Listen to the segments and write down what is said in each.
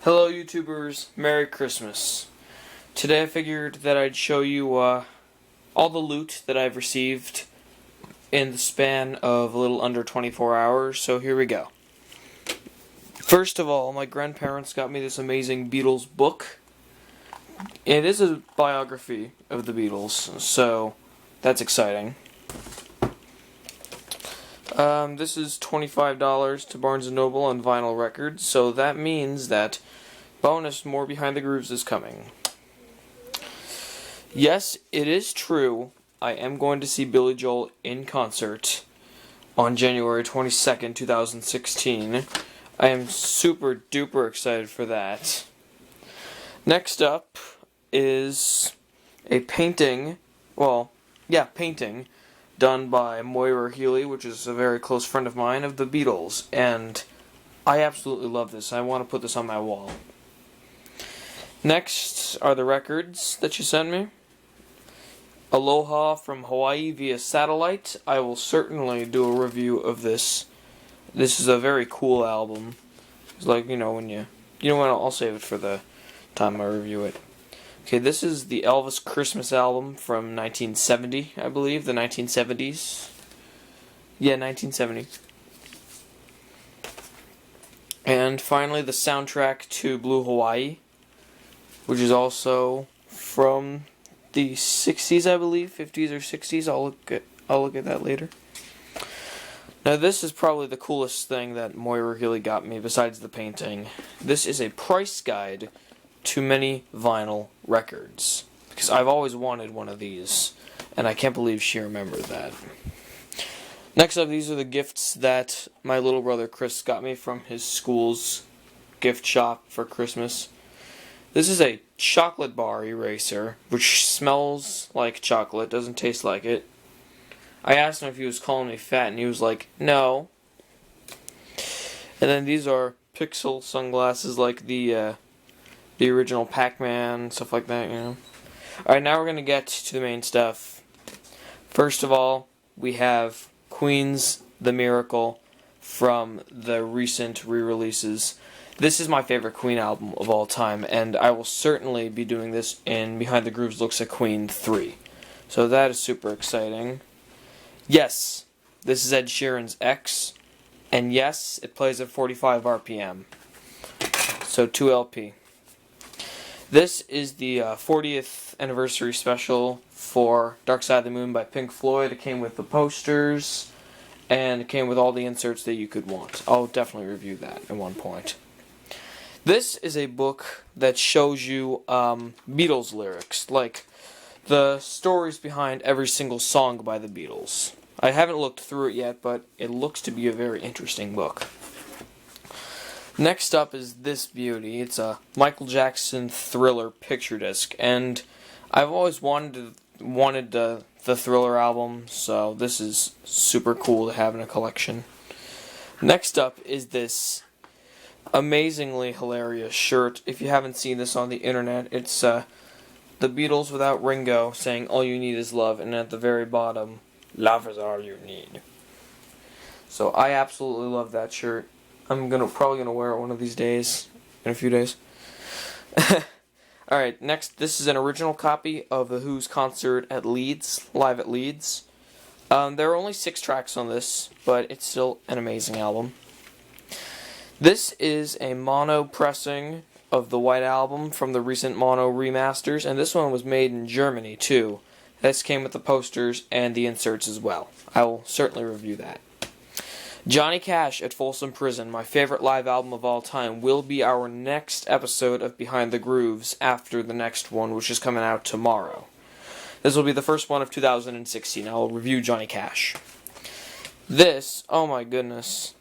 Hello YouTubers, Merry Christmas. Today I figured that I'd show you all the loot that I've received in the span of a little under 24 hours, so here we go. First of all, my grandparents got me this amazing Beatles book. It is a biography of the Beatles, so that's exciting. This is $25 to Barnes & Noble on vinyl records, so that means that bonus More Behind the Grooves is coming. Yes, it is true, I am going to see Billy Joel in concert on January 22nd, 2016. I am super duper excited for that. Next up is a painting, painting done by Moira Healy, which is a very close friend of mine, of the Beatles, and I absolutely love this. I want to put this on my wall. Next are the records that you sent me. Aloha from Hawaii via satellite. I will certainly do a review of this. This is a very cool album. It's like, when you know what, I'll save it for the time I review it. Okay, this is the Elvis Christmas album from 1970, I believe, the 1970s. Yeah, 1970. And finally, the soundtrack to Blue Hawaii, which is also from the 60s, I believe, 50s or 60s. I'll look at that later. Now, this is probably the coolest thing that Moira Healy got me, besides the painting. This is a price guide to many vinyl records, because I've always wanted one of these, and I can't believe she remembered that. Next up, these are the gifts that my little brother Chris got me from his school's gift shop for Christmas. This is a chocolate bar eraser, which smells like chocolate, doesn't taste like it. I asked him if he was calling me fat, and he was like, no. And then these are pixel sunglasses, like the original Pac-Man, stuff like that, Alright, now we're going to get to the main stuff. First of all, we have Queen's The Miracle from the recent re-releases. This is my favorite Queen album of all time, and I will certainly be doing this in Behind the Grooves Looks at Queen 3. So that is super exciting. Yes, this is Ed Sheeran's X, and yes, it plays at 45 RPM. So 2LP. This is the 40th anniversary special for Dark Side of the Moon by Pink Floyd. It came with the posters, and it came with all the inserts that you could want. I'll definitely review that at one point. This is a book that shows you Beatles lyrics, like the stories behind every single song by the Beatles. I haven't looked through it yet, but it looks to be a very interesting book. Next up is this beauty. It's a Michael Jackson Thriller picture disc, and I've always wanted the Thriller album, so this is super cool to have in a collection. Next up is this amazingly hilarious shirt. If you haven't seen this on the internet, it's the Beatles without Ringo saying all you need is love, and at the very bottom, love is all you need. So I absolutely love that shirt. I'm probably gonna wear it one of these days, in a few days. Alright, next, this is an original copy of The Who's concert at Leeds, live at Leeds. There are only 6 tracks on this, but it's still an amazing album. This is a mono pressing of the White Album from the recent mono remasters, and this one was made in Germany too. This came with the posters and the inserts as well. I will certainly review that. Johnny Cash at Folsom Prison, my favorite live album of all time, will be our next episode of Behind the Grooves after the next one, which is coming out tomorrow. This will be the first one of 2016. I will review Johnny Cash. This, oh my goodness,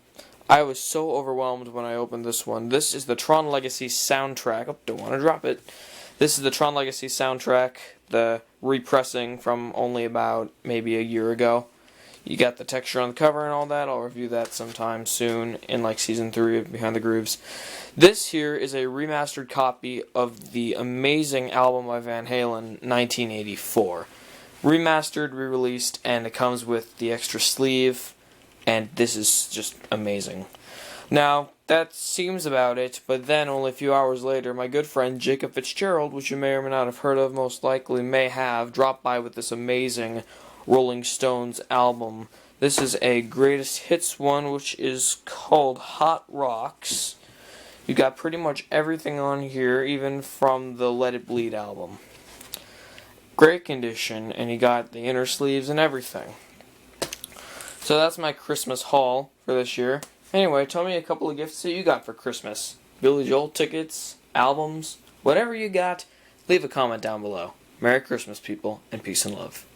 I was so overwhelmed when I opened this one. This is the Tron Legacy soundtrack. Oh, don't want to drop it. This is the Tron Legacy soundtrack, the repressing from only about maybe a year ago. You got the texture on the cover and all that. I'll review that sometime soon in like Season 3 of Behind the Grooves. This here is a remastered copy of the amazing album by Van Halen, 1984. Remastered, re-released, and it comes with the extra sleeve, and this is just amazing. Now, that seems about it, but then only a few hours later, my good friend Jacob Fitzgerald, which you may or may not have heard of, most likely may have, dropped by with this amazing Rolling Stones album. This is a greatest hits one, which is called Hot Rocks. You got pretty much everything on here, even from the Let It Bleed album. Great condition, and you got the inner sleeves and everything. So that's my Christmas haul for this year. Anyway, tell me a couple of gifts that you got for Christmas. Billy Joel tickets, albums, whatever you got, leave a comment down below. Merry Christmas, people, and peace and love.